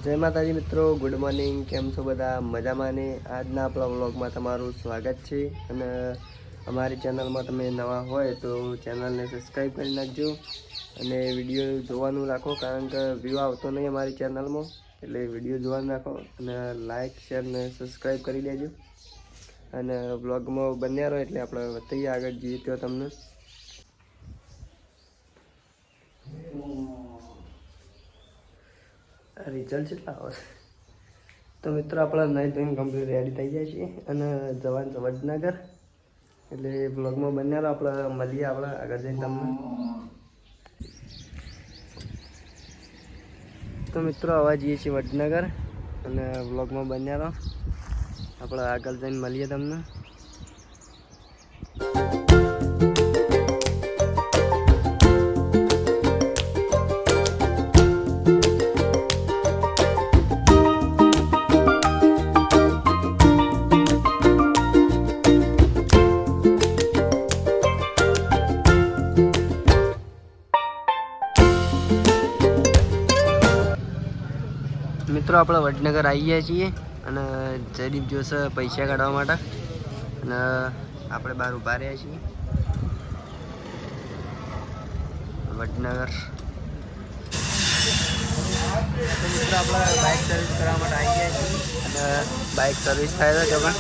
જય માતાજી મિત્રો, ગુડ મોર્નિંગ. કેમ છો બધા? મજામાં ને? આજના આપણા વ્લોગમાં તમારું સ્વાગત છે. અને અમારી ચેનલમાં તમે નવા હોય તો ચેનલને સબસ્ક્રાઈબ કરી નાખજો અને વિડીયો જોવાનું રાખો, કારણ કે વ્યૂ આવતો નહીં અમારી ચેનલમાં, એટલે વિડીયો જોવાનું રાખો અને લાઇક શેર ને સબસ્ક્રાઈબ કરી દેજો. અને વ્લોગમાં બન્યા રહો એટલે આપણે બતાવીએ આગળ જઈએ તો તમને. રિઝલ્ટ કેટલા આવે તો મિત્રો આપણે નહીં તો કમ્પ્લીટ રેડી થઈ જાય છે અને જવાનું છે વડનગર. એટલે વ્લોગમાં બન્યા રહો, આપણે મળીએ આપણે આગળ જઈને તમને. તો મિત્રો હવે જઈએ છીએ વડનગર અને વ્લોગમાં બન્યા રહો, આપણે આગળ જઈને મળીએ તમને. મિત્રો આપણે વડનગર આવી ગયા છીએ અને જયદીપ જોશે પૈસા કાઢવા માટે અને આપણે બહાર ઊભા રહ્યા છીએ વડનગર. મિત્રો આપણે બાઇક સર્વિસ કરવા માટે આવી ગયા છીએ અને બાઇક સર્વિસ થાય છે પણ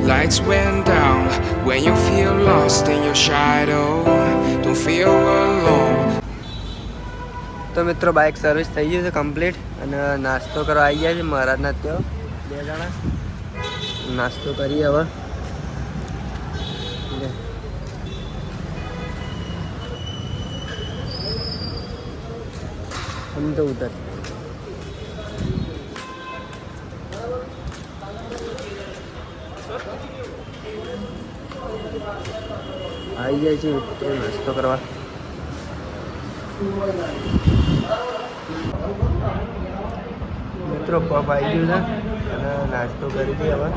lights went down when you feel lost in your shadow. Don't feel alone. તો મિત્રો બાઇક સર્વિસ થઈ ગયું છે કમ્પ્લીટ અને નાસ્તો કરવા આવી ગયા છે મહારાજના ત્યાં. બે જણા નાસ્તો કરીએ હવે. हम तो उधर આવી જાય છે નાસ્તો કરવા. મિત્રો પપ આવી ગયું છે અને નાસ્તો કરી દઈએ હવે.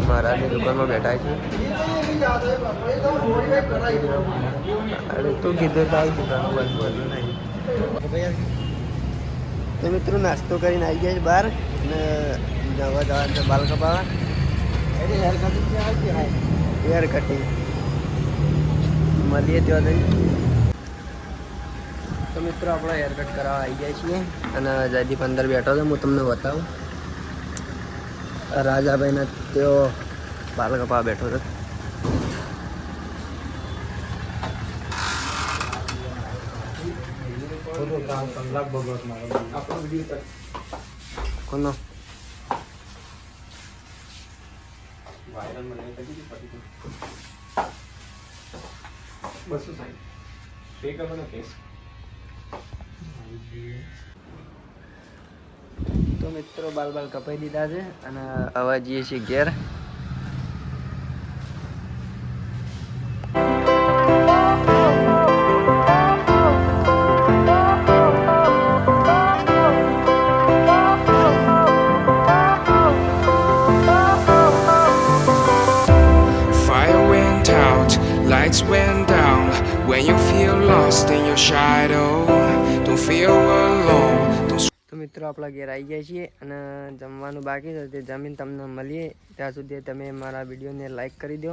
મહારાજની દુકાનમાં બેઠા છે. અરે તું કીધું તો આવી દુકાન બંધ બંધ નહીં. તો મિત્રો નાસ્તો કરીને આવી ગયા છે બહાર અને જવા જવાનું છે બાલ કપાવા. હેર કટિંગ મળીએ ત્યાં જઈને. તો મિત્રો આપણે હેર કટ કરાવવા આવી જાય છીએ અને જયદીપ અંદર બેઠો છે. હું તમને બતાવું, રાજાભાઈના તેઓ બાલ કપાવા બેઠો છે. કોનો તો મિત્રો બાલ બાલ કપાઈ દીધા છે અને હવે જઈએ છીએ ઘેર. Lights went down when you feel lost in your shadow. Don't feel alone. તો મિત્રો આપણા ઘેર આવી જાય છીએ અને જમવાનું બાકી છે, તે જમીન તમને મળીએ. ત્યાં સુધી તમે મારા વિડીયોને લાઈક કરી દો.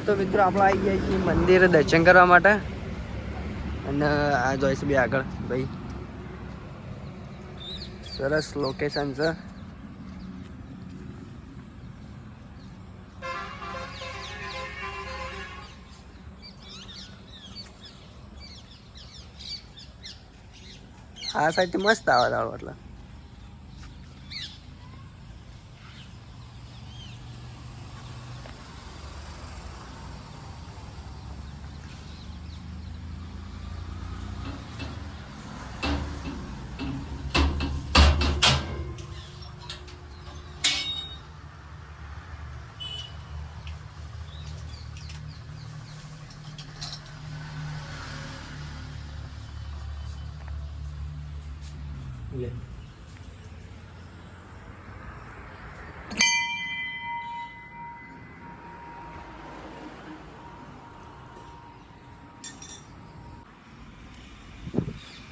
તો મિત્રો આપણે આવી ગયા છીએ મંદિરે દર્શન કરવા માટે અને આ જોઈશ બી આગળ ભાઈ. સરસ લોકેશન છે. આ સાઈડ મસ્ત આવે દાડો એટલે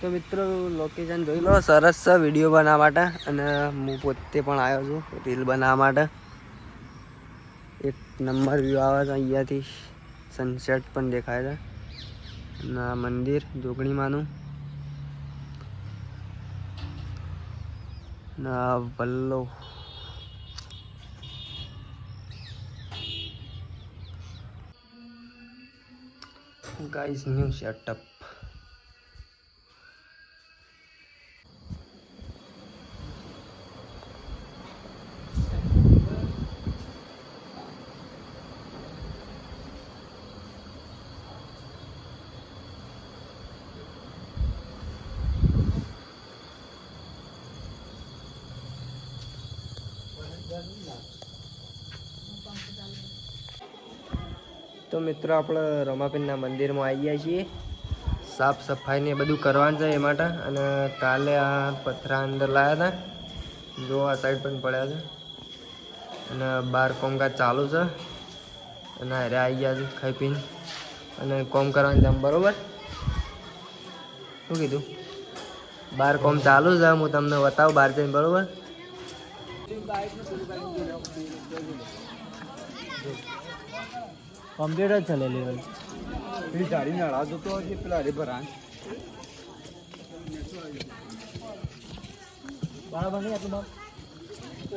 તો મિત્રો લોકેશન જોઈ લો. સરસ છે વિડીયો બનાવવા માટે અને હું પોતે પણ આવ્યો છું રીલ બનાવવા માટે. એક નંબર વ્યૂ આવે છે અહીંયાથી. સનસેટ પણ દેખાય છે અને આ મંદિર જોગણીમાનું ના વલ્લો ગાઈસ ન્યૂ સેટઅપ. તો મિત્રો આપણે રમાપીરના મંદિરમાં આવી ગયા છીએ. સાફ સફાઈ ને બધું કરવાનું છે એ માટે. અને કાલે આ પથરા અંદર લાવ્યા હતા. જો આ સાઈડ પણ પડ્યા છે અને બહાર કોમકાજ ચાલુ છે. અને અરે આવી ગયા છે ખાઈ પીને અને કોમ કરવાનું છે બરોબર. શું કીધું? બહાર કોમ ચાલુ છે. હું તમને બતાવું બહાર જઈને બરોબર. કમ્પ્લીટ જ ચાલે લેવલ. પેલી ગાડી નળા જતો હજી પેલા હરે ભરા બરાબર નહીં આટલું બાપ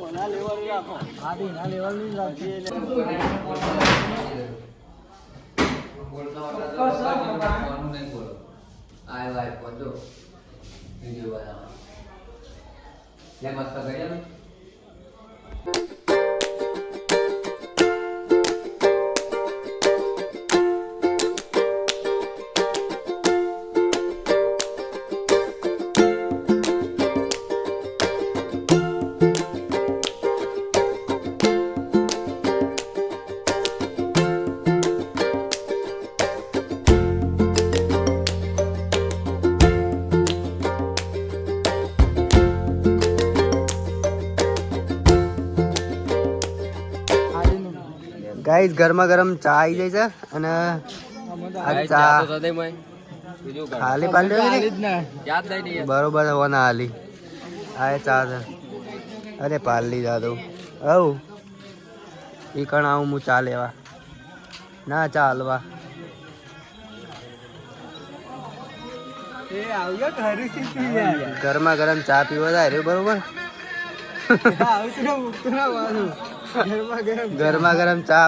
ઓના લેવલ રાખો. હા બી ના લેવલ ની રાખીએ ગાઈસ. ગરમા ગરમ ચા આવી જાય છે અને આ ચા ખાલી પાલી બરોબર હોના હાલી આ ચા છે. અરે પાલી દાદો હવ ઈ કણ આવું હું ચા લેવા ના ચા હલવા ગરમા ગરમ ચા પીવા જાય બરોબર. ગરમા ગરમ ચા